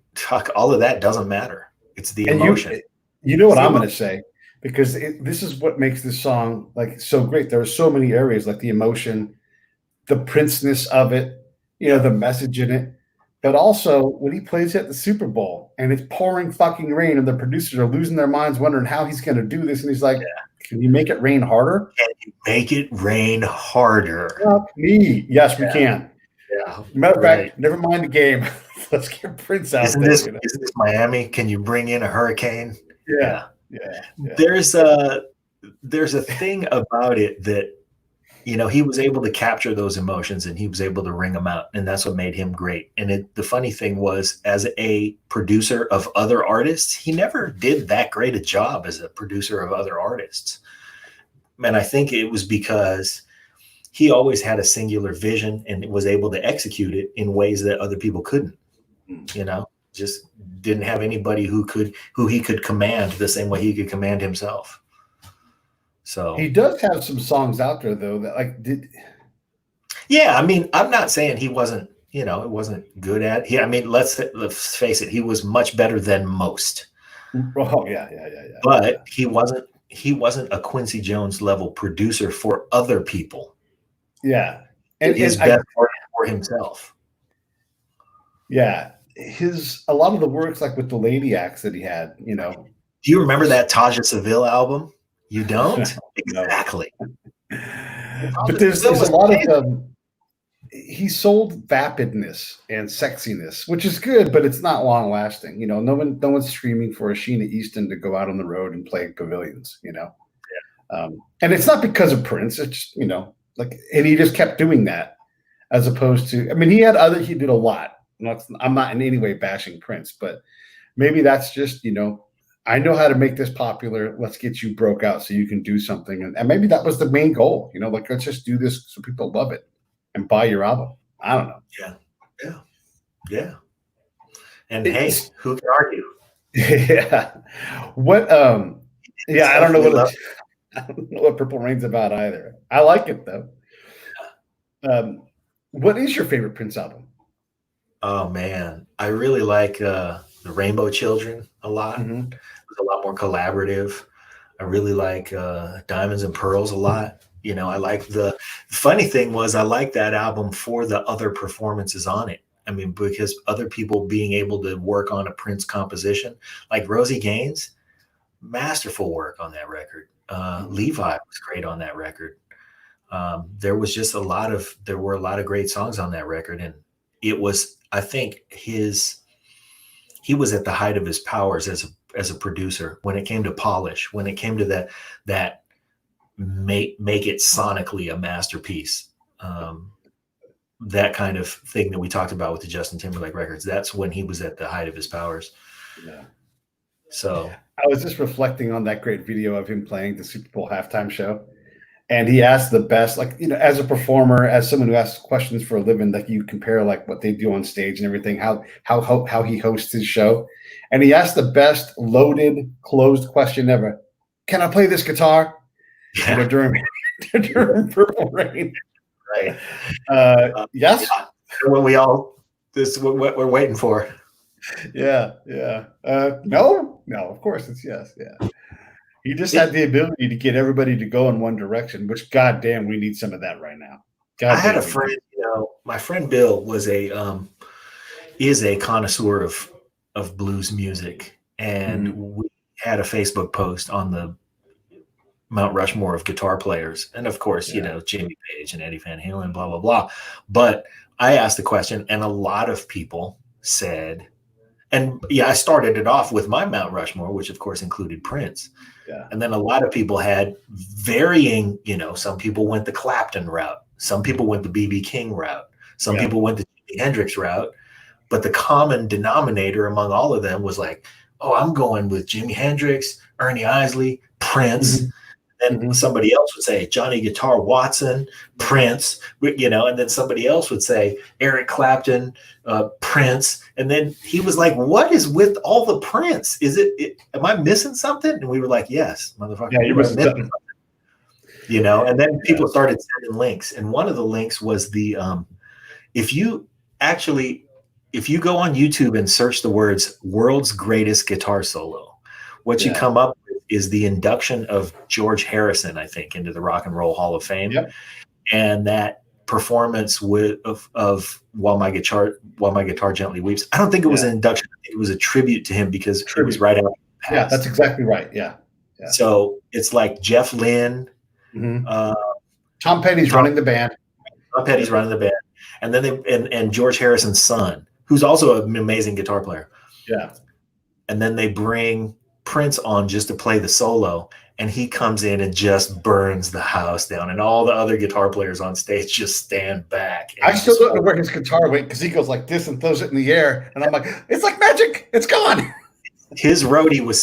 all of that doesn't matter. It's the And emotion. you know what I'm going to say, because this is what makes this song like so great. There are so many areas, like the emotion, the Prince-ness of it, the message in it. But also when he plays at the Super Bowl and it's pouring fucking rain and the producers are losing their minds wondering how he's going to do this. And he's like, can you make it rain harder? Can you make it rain harder? Fuck me. Yes, we can. Yeah. Matter of fact, never mind the game. Let's get Prince out Isn't there. Isn't this Miami? Can you bring in a hurricane? Yeah. There's a thing about it that, he was able to capture those emotions and he was able to wring them out. And that's what made him great. And the funny thing was, as a producer of other artists, he never did that great a job as a producer of other artists. And I think it was because he always had a singular vision and was able to execute it in ways that other people couldn't, just didn't have anybody who he could command the same way he could command himself. So he does have some songs out there though that Yeah, I mean, I'm not saying he wasn't, it wasn't good at. I mean, let's face it, he was much better than most. Oh yeah. But he wasn't a Quincy Jones level producer for other people. Yeah, and his best work for himself. Yeah, a lot of the works, like with the lady acts that he had, Do you remember that Taja Seville album? You don't? Exactly. But there's a lot of he sold vapidness and sexiness, which is good, but it's not long lasting. No one's screaming for a Sheena Easton to go out on the road and play pavilions. And it's not because of Prince. It's and he just kept doing that, as opposed to. I mean, he did a lot. I'm not in any way bashing Prince, but maybe that's just I know how to make this popular. Let's get you broke out so you can do something. And maybe that was the main goal, let's just do this so people love it and buy your album. I don't know. Yeah. And hey, who can argue? Yeah. What, I don't know what Purple Rain's about either. I like it though. What is your favorite Prince album? Oh man, I really like the Rainbow Children a lot. Mm-hmm. It was a lot more collaborative. I really like Diamonds and Pearls a lot. I like the funny thing was I like that album for the other performances on it. I mean, because other people being able to work on a Prince composition, like Rosie Gaines, masterful work on that record. Levi was great on that record. There were a lot of great songs on that record, and it was, I think he was at the height of his powers as a producer when it came to polish, when it came to that make it sonically a masterpiece. That kind of thing that we talked about with the Justin Timberlake records. That's when he was at the height of his powers. Yeah. So I was just reflecting on that great video of him playing the Super Bowl halftime show. And he asked the best, as a performer, as someone who asks questions for a living, you compare what they do on stage and everything, how he hosts his show. And he asked the best loaded, closed question ever. Can I play this guitar? Yeah. During Purple Rain. Right. Yes. Yeah. When this is what we're waiting for. Yeah. No, of course it's yes. Yeah. He just had the ability to get everybody to go in one direction, which goddamn, we need some of that right now. I had a friend, my friend Bill is a connoisseur of blues music, and we had a Facebook post on the Mount Rushmore of guitar players, and of course, Jimmy Page and Eddie Van Halen, blah blah blah. But I asked the question, and a lot of people said, and I started it off with my Mount Rushmore, which of course included Prince. Yeah. And then a lot of people had varying, some people went the Clapton route. Some people went the B.B. King route. Some people went the Jimi Hendrix route. But the common denominator among all of them was I'm going with Jimi Hendrix, Ernie Isley, Prince. Mm-hmm. And somebody else would say Johnny Guitar Watson, Prince, and then somebody else would say Eric Clapton, Prince. And then he was like, what is with all the Prince? Am I missing something? And we were like, yes, motherfucker. Yeah, you're missing something. And then people started sending links. And one of the links was if you actually if you go on YouTube and search the words "world's greatest guitar solo," what you Yeah. come up with is the induction of George Harrison, I think, into the Rock and Roll Hall of Fame, Yep. and that performance of while my guitar gently weeps. I don't think it was an induction. I think it was a tribute to him because it was right after he Yeah, passed. that's exactly right. Yeah. So it's like Jeff Lynne, Tom Petty's running the band. Tom Petty's running the band, and then and George Harrison's son, who's also an amazing guitar player. Yeah. And then they bring Prince on just to play the solo, and he comes in and just burns the house down, and all the other guitar players on stage just stand back. I still don't know where his guitar went because he goes like this and throws it in the air, and I'm like, it's like magic, it's gone. His roadie was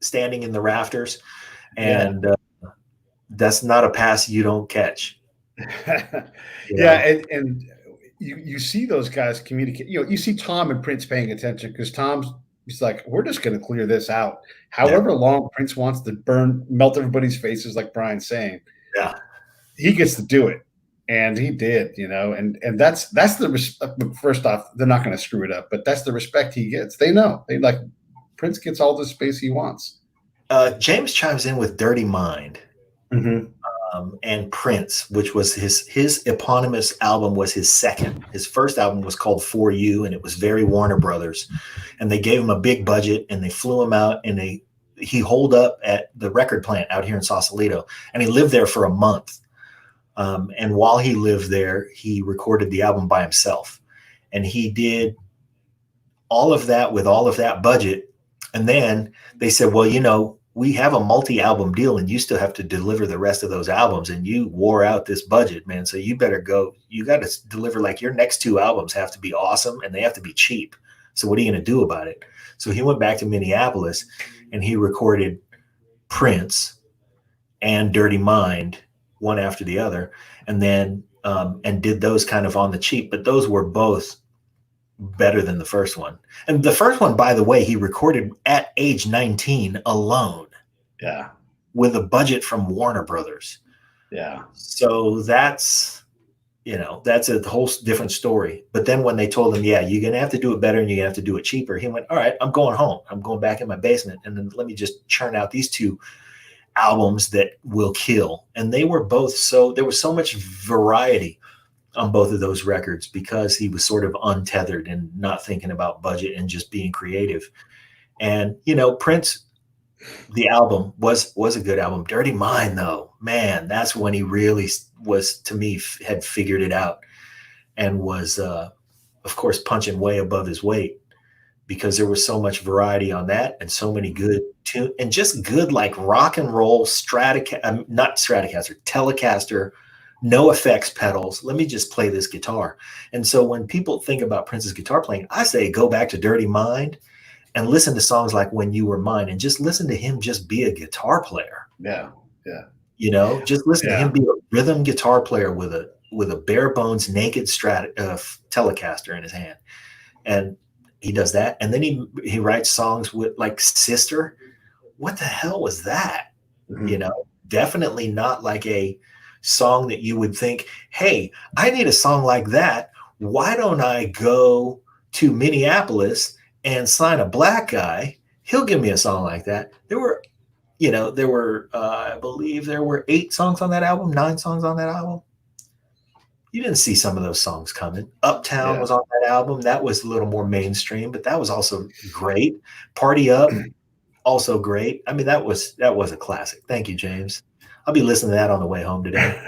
standing in the rafters, and that's not a pass you don't catch. And you see those guys communicate. You see Tom and Prince paying attention because he's like, we're just going to clear this out. However long Prince wants to melt everybody's faces, like Brian's saying. Yeah, he gets to do it, and he did. And that's the first off, they're not going to screw it up, but that's the respect he gets. They know Prince gets all the space he wants. James chimes in with "Dirty Mind." Mm-hmm. And Prince, which was his eponymous album, was his second. His first album was called For You, and it was very Warner Brothers. And they gave him a big budget, and they flew him out, and he holed up at the record plant out here in Sausalito, and he lived there for a month. And while he lived there, he recorded the album by himself. And he did all of that with all of that budget. And then they said, well, we have a multi-album deal and you still have to deliver the rest of those albums, and you wore out this budget, man. So you better go. You got to deliver, like, your next 2 albums have to be awesome and they have to be cheap. So what are you going to do about it? So he went back to Minneapolis and he recorded Prince and Dirty Mind, one after the other, and then and did those kind of on the cheap. But those were both better than the first one. And the first one, by the way, he recorded at age 19 alone. Yeah. With a budget from Warner Brothers. Yeah. So that's a whole different story. But then when they told him, you're going to have to do it better and you're going to have to do it cheaper, he went, all right, I'm going home. I'm going back in my basement, and then let me just churn out these 2 albums that will kill. And they were both there was so much variety on both of those records because he was sort of untethered and not thinking about budget and just being creative. And, Prince, the album was a good album. Dirty Mind, though, man, that's when he really was, to me, had figured it out and was, of course, punching way above his weight, because there was so much variety on that and so many good tunes and just good, like, rock and roll not Stratocaster, Telecaster, no effects pedals. Let me just play this guitar. And so when people think about Prince's guitar playing, I say go back to Dirty Mind and listen to songs like When You Were Mine, and just listen to him just be a guitar player. Yeah. Yeah. Just listen to him be a rhythm guitar player with a bare bones naked Telecaster in his hand. And he does that. And then he writes songs with, like, Sister. What the hell was that? Mm-hmm. Definitely not like a song that you would think, hey, I need a song like that. Why don't I go to Minneapolis and sign a black guy? He'll give me a song like that. There were, I believe there were 8 songs on that album, 9 songs on that album. You didn't see some of those songs coming. Uptown was on that album. That was a little more mainstream, but that was also great. Party Up, also great. I mean, that was a classic. Thank you, James. I'll be listening to that on the way home today.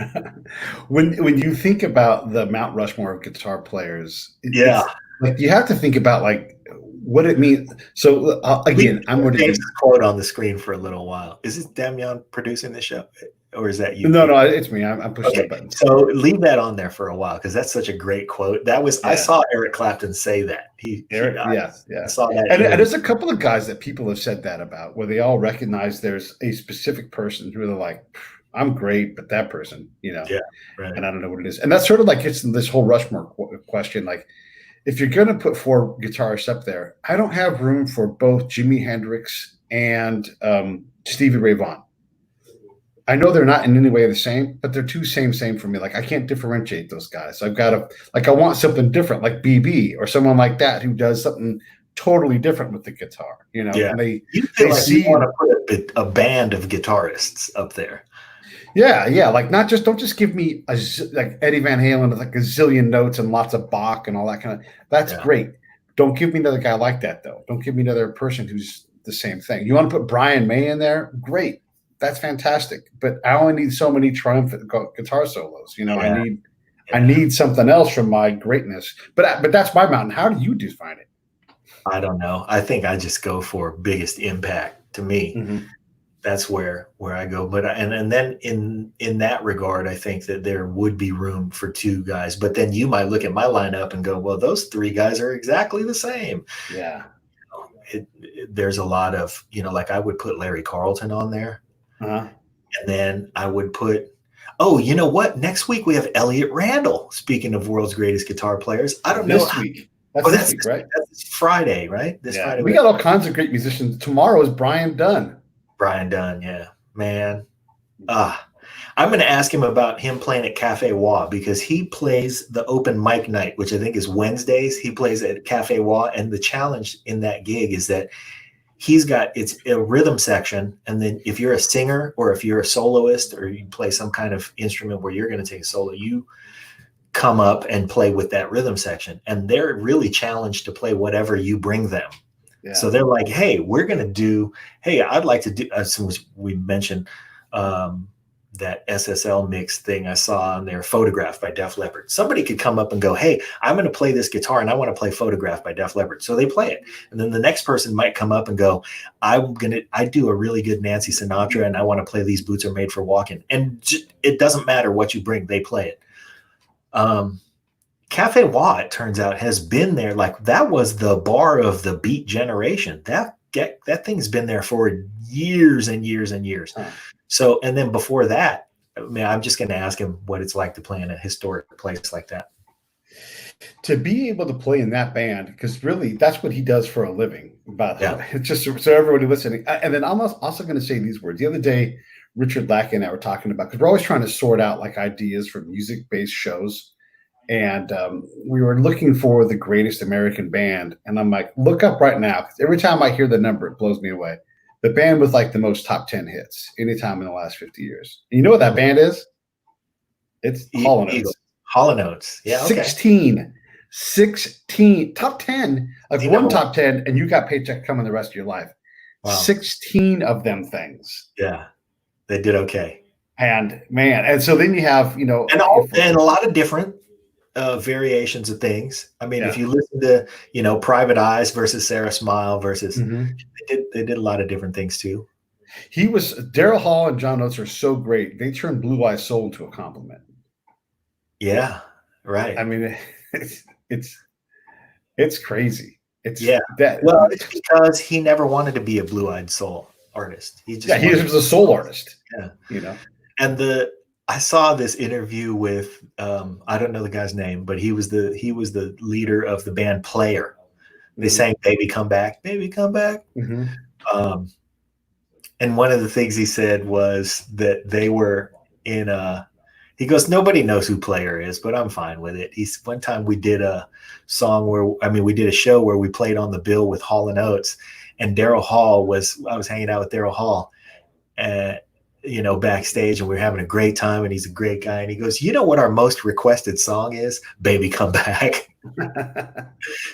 When you think about the Mount Rushmore of guitar players, like, you have to think about, like, what it means. So again, I'm going to use the quote on the screen for a little while. Is this Damian producing this show, or is that you? No, it's me. I'm pushing the button. So leave that on there for a while, because that's such a great quote. That was I saw Eric Clapton say that. I saw that. And there's a couple of guys that people have said that about, where they all recognize there's a specific person who they're like, I'm great, but that person, and I don't know what it is. And that sort of like gets in this whole Rushmore question. Like, if you're going to put 4 guitarists up there, I don't have room for both Jimi Hendrix and Stevie Ray Vaughan. I know they're not in any way the same, but they're too same for me. Like I can't differentiate those guys. So I've got to I want something different, like BB or someone like that who does something totally different with the guitar. Yeah. And You feel they like see you want to put a band of guitarists up there. Yeah. Like don't just give me like Eddie Van Halen with like a zillion notes and lots of Bach and all that kind of. That's great. Don't give me another guy like that though. Don't give me another person who's the same thing. You want to put Brian May in there? Great. That's fantastic. But I only need so many triumphant guitar solos. I need something else from my greatness. But that's my mountain. How do you define it? I don't know. I think I just go for biggest impact to me. Mm-hmm. That's where I go. But and then in that regard, I think that there would be room for two guys. But then you might look at my lineup and go, well, those three guys are exactly the same. Yeah. There's a lot of, like I would put Larry Carlton on there. Uh-huh. And then I would put, you know what? Next week we have Elliot Randall. Speaking of world's greatest guitar players, I don't know. This week. That's this week, right? That's Friday, right? Friday. We got all kinds of great musicians. Tomorrow is Brian Dunn. Yeah, man. I'm going to ask him about him playing at Cafe Wah because he plays the open mic night, which I think is Wednesdays. He plays at Cafe Wah, and the challenge in that gig is that it's a rhythm section, and then if you're a singer or if you're a soloist or you play some kind of instrument where you're going to take a solo, you come up and play with that rhythm section, and they're really challenged to play whatever you bring them. Yeah. So they're like, hey, I'd like to do, as soon as we mentioned that SSL mix thing I saw on there, Photograph by Def Leppard. Somebody could come up and go, hey, I'm going to play this guitar and I want to play Photograph by Def Leppard. So they play it. And then the next person might come up and go, I do a really good Nancy Sinatra and I want to play These Boots Are Made for Walking. And it doesn't matter what you bring, they play it. Cafe Wah, it turns out, has been there. Like that was the bar of the Beat generation. That thing's been there for years and years and years. Huh. So, and then before that, I'm just going to ask him what it's like to play in a historic place like that. To be able to play in that band, because really that's what he does for a living. It's just so everybody listening. And then I'm also going to say these words. The other day, Richard Lackey and I were talking about, because we're always trying to sort out like ideas for music-based shows. And we were looking for the greatest American band. And I'm like, look up right now, because every time I hear the number, it blows me away. The band with like the most top 10 hits anytime in the last 50 years. And you know what that band is? It's Hall & Oates. Hall & Oates. Yeah. Okay. 16 top 10, like one top 10, and you got paycheck coming the rest of your life. Wow. 16 of them things. Yeah. They did okay. And man, and so then you have, and a lot of different variations of things. I mean, if you listen to, Private Eyes versus Sarah Smile versus, they did a lot of different things too. Daryl Hall and John Oates are so great. They turned Blue Eyes Soul into a compliment. Yeah. Right. I mean, it's crazy. It's because he never wanted to be a Blue-Eyed Soul artist. He was a soul artist. Yeah. And I saw this interview with I don't know the guy's name, but he was the leader of the band Player. They sang "Baby Come Back, Baby Come Back." Mm-hmm. And one of the things he said was that they were in he goes, nobody knows who Player is, but I'm fine with it. One time we did a we did a show where we played on the bill with Hall & Oates, and Daryl Hall I was hanging out with Daryl Hall, backstage, and we were having a great time, and he's a great guy. And he goes, you know what our most requested song is? Baby Come Back.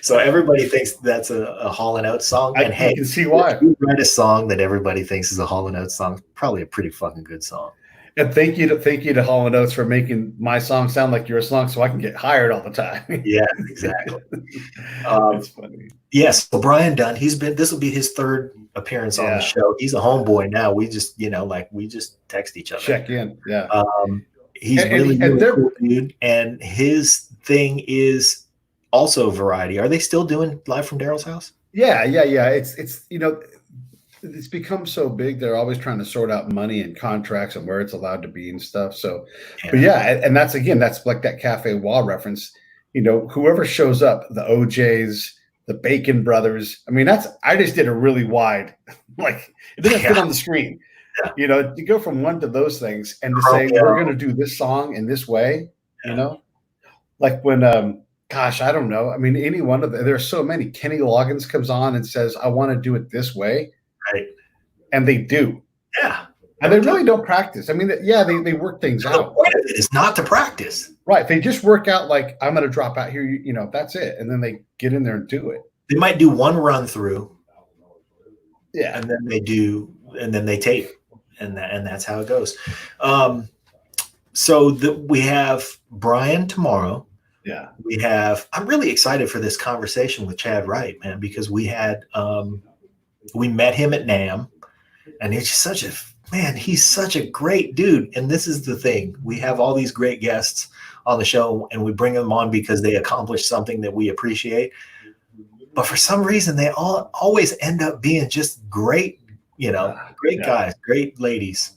So everybody thinks that's a Hall & Oates song. And hey, you can see why. If you write a song that everybody thinks is a Hall & Oates song, probably a pretty fucking good song. And thank you to Hall & Oates for making my song sound like your song, so I can get hired all the time. Yeah, exactly. It's funny. Yes, so Brian Dunn, this will be his third appearance on the show. He's a homeboy now. We just, we just text each other. Check in. Yeah. He's really cool dude, and his thing is also variety. Are they still doing Live from Daryl's House? Yeah. It's become so big. They're always trying to sort out money and contracts and where it's allowed to be and stuff. So, but and that's like that Cafe Wah reference. Whoever shows up, the OJs, the Bacon Brothers. I mean, I just did a really wide, like it doesn't fit on the screen. Yeah. You know, to go from one to those things and to say Chromeo. we're going to do this song in this way. Yeah. You know, like when gosh, I don't know. I mean, any one of them. There's so many. Kenny Loggins comes on and says, "I want to do it this way," Right. and they do. Yeah. And they really don't practice. I mean, yeah, they work things out. The point of it is not to practice. Right. They just work out like, I'm going to drop out here, you know, that's it. And then they get in there and do it. They might do one run through. Yeah. And then they tape. And that's how it goes. So we have Brian tomorrow. Yeah. I'm really excited for this conversation with Chad Wright, man, because we met him at NAMM, and he's such a great dude. And this is the thing. We have all these great guests on the show, and we bring them on because they accomplish something that we appreciate. But for some reason, they always end up being just great, great guys, great ladies,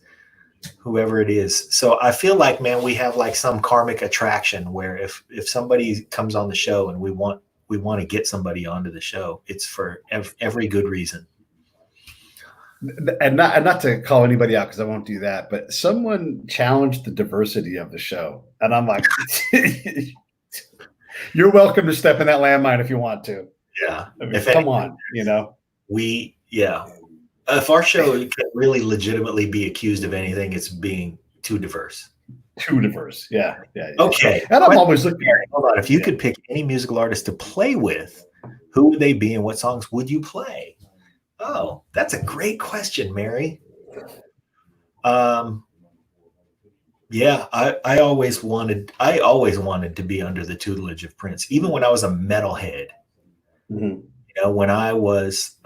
whoever it is. So I feel like, man, we have like some karmic attraction where if somebody comes on the show and we want to get somebody onto the show, it's for every good reason. And not to call anybody out, because I won't do that, but someone challenged the diversity of the show, and I'm like, you're welcome to step in that landmine if you want to. Yeah, I mean, come on, you know. If our show can really legitimately be accused of anything, it's being too diverse. Too diverse, yeah. Okay, and I'm always looking. Hold on, if you could pick any musical artist to play with, who would they be, and what songs would you play? Oh, that's a great question, Mary. Yeah, I always wanted to be under the tutelage of Prince, even when I was a metalhead. Mm-hmm. You know, when I was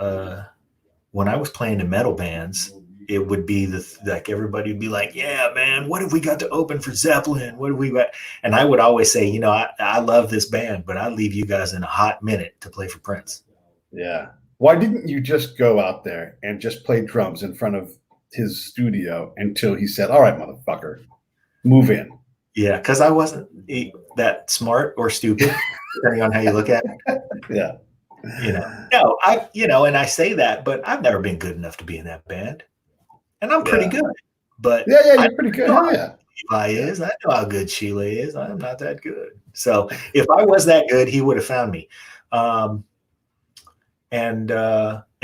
playing in metal bands, it would be like everybody would be like, "Yeah, man, what have we got to open for Zeppelin? What have we got?" And I would always say, I love this band, but I'd leave you guys in a hot minute to play for Prince. Yeah. Why didn't you just go out there and just play drums in front of his studio until he said, "All right, motherfucker, move in"? Yeah, because I wasn't that smart or stupid, depending on how you look at it. Yeah. No, and I say that, but I've never been good enough to be in that band. And I'm pretty good. But yeah, you're pretty good. Yeah. Levi is. I know how good Sheila is. I'm not that good. So if I was that good, he would have found me. And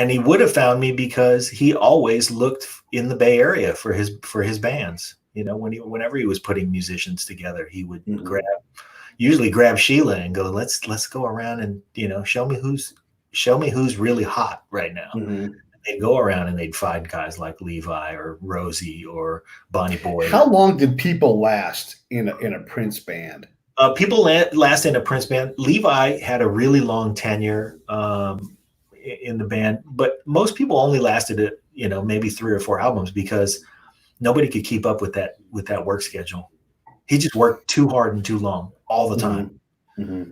he would have found me because he always looked in the Bay Area for his bands. Whenever he was putting musicians together, he would usually grab Sheila and go, let's go around and show me who's really hot right now. Mm-hmm. They'd go around and they'd find guys like Levi or Rosie or Bonnie Boy. How long did people last in a Prince band? People last in a Prince band. Levi had a really long tenure in the band, but most people only lasted maybe 3 or 4 albums because nobody could keep up with that work schedule. He just worked too hard and too long all the time. Mm-hmm.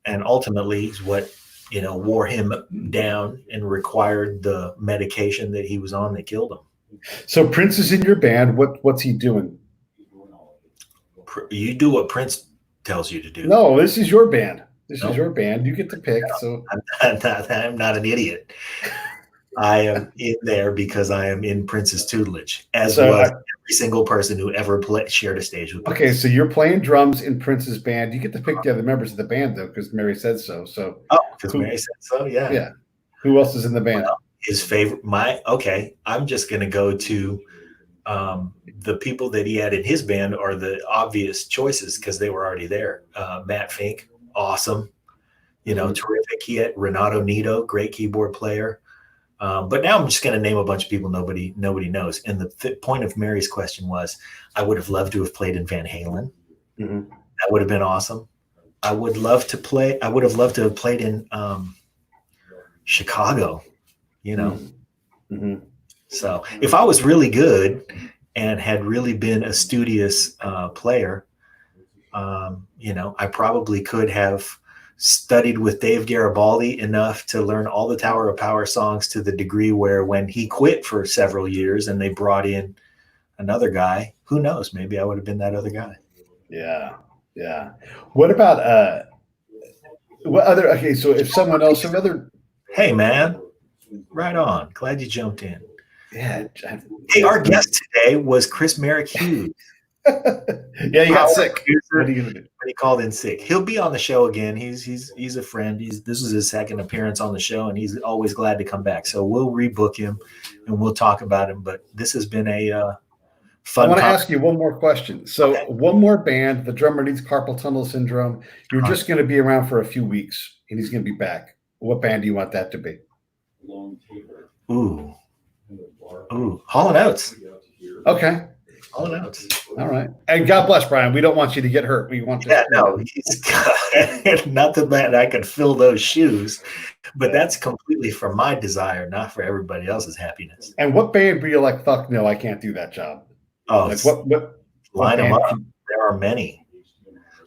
And ultimately is what wore him down and required the medication that he was on that killed him. So Prince is in your band. What's he doing? You do what Prince tells you to do. No, this is your band. This is your band. You get to pick. So I'm not an idiot. I am in there because I am in Prince's tutelage, was every single person who ever shared a stage with Prince. Okay, so you're playing drums in Prince's band. You get to pick the other members of the band, though, because Mary said so. Because Mary said so, yeah. Yeah. Who else is in the band? Well, his favorite, I'm just going to go to the people that he had in his band are the obvious choices because they were already there. Matt Fink, awesome. Terrific. He had Renato Nito, great keyboard player. But now I'm just going to name a bunch of people nobody knows. And the point of Mary's question was, I would have loved to have played in Van Halen. Mm-hmm. That would have been awesome. I would have loved to have played in Chicago, Mm-hmm. So if I was really good and had really been a studious player, I probably could have studied with Dave Garibaldi enough to learn all the Tower of Power songs to the degree where when he quit for several years and they brought in another guy, who knows, maybe I would have been that other guy. Yeah. What about what other? So if someone else, Hey man, right on. Glad you jumped in. Yeah. Hey, our guest today was Chirs Merrick Hughes. Yeah, he got sick. What are you gonna do? He called in sick. He'll be on the show again. He's a friend. This is his second appearance on the show, and he's always glad to come back. So we'll rebook him, and we'll talk about him. But this has been a fun. I want to ask you one more question. So one more band, the drummer needs carpal tunnel syndrome. You're just going to be around for a few weeks, and he's going to be back. What band do you want that to be? Ooh, Hall & Oates. Okay. Hall & Oates. All right. And God bless, Brian. We don't want you to get hurt. We want to. Yeah, no, not that I could fill those shoes, but that's completely for my desire, not for everybody else's happiness. And what band were you like, fuck no, I can't do that job? Oh, like what line them up. There are many.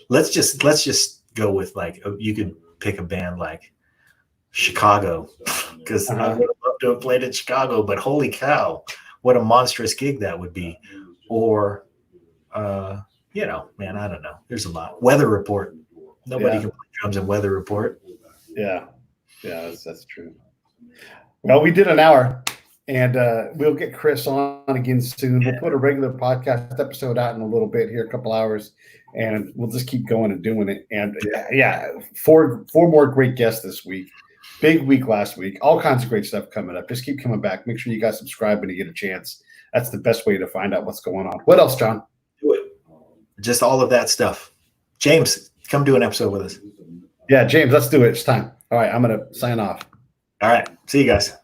Let's just go with like, you could pick a band like Chicago, because I would love to have played in Chicago, but holy cow, what a monstrous gig that would be. Or man, I don't know. There's a lot. Weather Report. Nobody can play drums in Weather Report. Yeah, that's true. Well, we did an hour, and we'll get Chris on again soon. We'll put a regular podcast episode out in a little bit here, a couple hours, and we'll just keep going and doing it. And four more great guests this week. Big week last week. All kinds of great stuff coming up. Just keep coming back. Make sure you guys subscribe when you get a chance. That's the best way to find out what's going on. What else, John? Do it. Just all of that stuff. James, come do an episode with us. Yeah, James, let's do it. It's time. All right, I'm going to sign off. All right. See you guys.